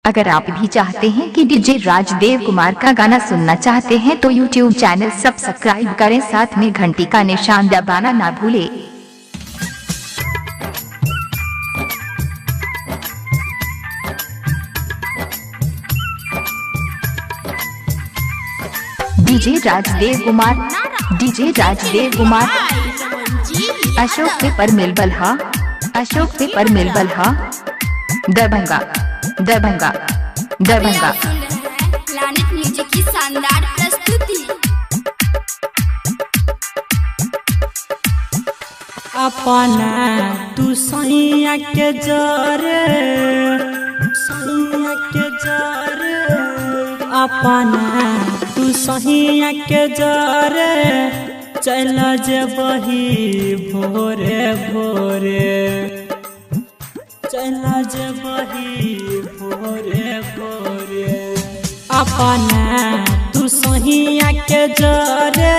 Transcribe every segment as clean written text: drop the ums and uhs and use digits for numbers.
अगर आप भी चाहते हैं कि डीजे राजदेव कुमार का गाना सुनना चाहते हैं तो यूट्यूब चैनल सब्सक्राइब करें, साथ में घंटी का निशान दबाना ना भूलें। DJ Rajdev Kumar, DJ Rajdev Kumar. Ashok paper mill Balha, Ashok paper mill Balha, Darbhanga Darbhanga Darbhanga. लानित म्यूजिक की शानदार प्रस्तुति। अपना तू सैया के जरे, सैया के जरे, अपना तू सैया के जरे चल जबही भोरे भोरे, चल जबही भोरे भोरे। अपना तू सैया के जरे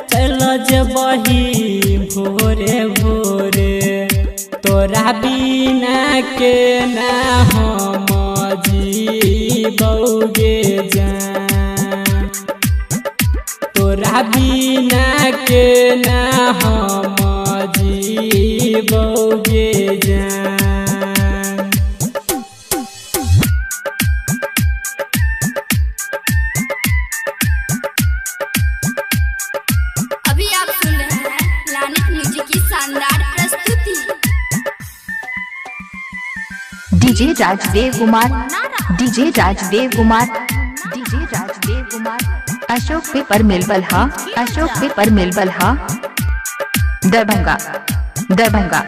चल जबही भोरे भोरे। तोरा बिना के ना हम जीबौगे जान, तोरा बिना के ना हम जीबौगे जान। अभी आप सुन रहे हैं लानित म्यूजिक की शानदार प्रस्तुति। DJ Rajdev Kumar, DJ Rajdev Kumar, DJ Rajdev Kumar. Ashok paper mill Balha, Ashok paper mill Balha, Darbhanga Darbhanga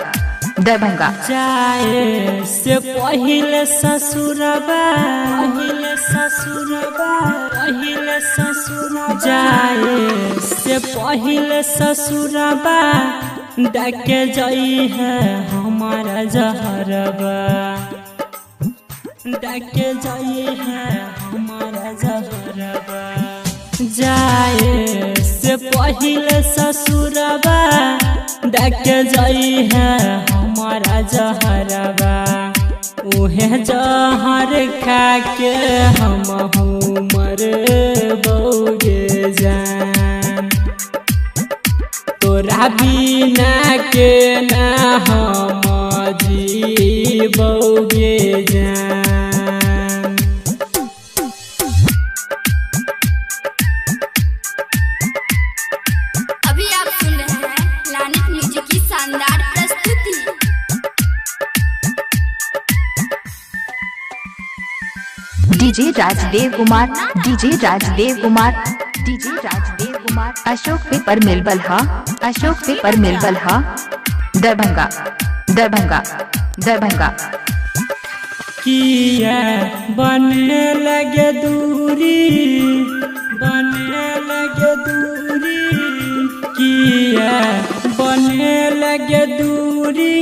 Darbhanga. जाए से पहिले ससुरबा, पहिले ससुरबा, पहिले ससुरबा। जाए से पहिले ससुरबा डाके जाई है हमारा जहरबा, डाके जाई है हमारा जहरबा। जाए से पहिले ससुरबा डाके जाई है हमारा जहरबा। उहे जहर खा के हम मर बौगे जान, तोरा बिना के ना हम जीबौगे जान। अभी आप सुन रहे हैं लानित म्यूजिक की शानदार प्रस्तुति। DJ Rajdev Kumar, DJ Rajdev Kumar, DJ Rajdev Kumar. Ashok paper mill Balha, Ashok paper mill Balha, Darbhanga Darbhanga Darbhanga. किया बने लगे दूरी, बने लगे दूरी, किया बने लगे दूरी।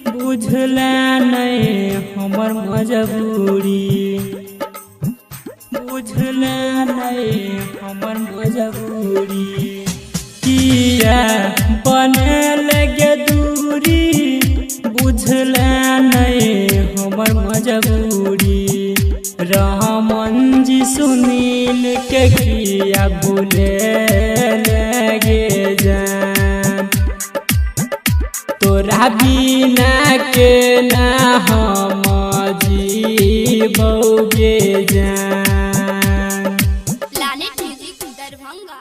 बुझला नहीं हमर मजबूरी, बुझला नहीं हमर मजबूरी। किया बने लगे दूरी, बुझला नहीं हमर मजबूरी। रहमान जी सुनील के किया भूले लगे जान, तोरा बिना के ना हम जीबौगे जान। लानित म्यूजिक दरभंगा।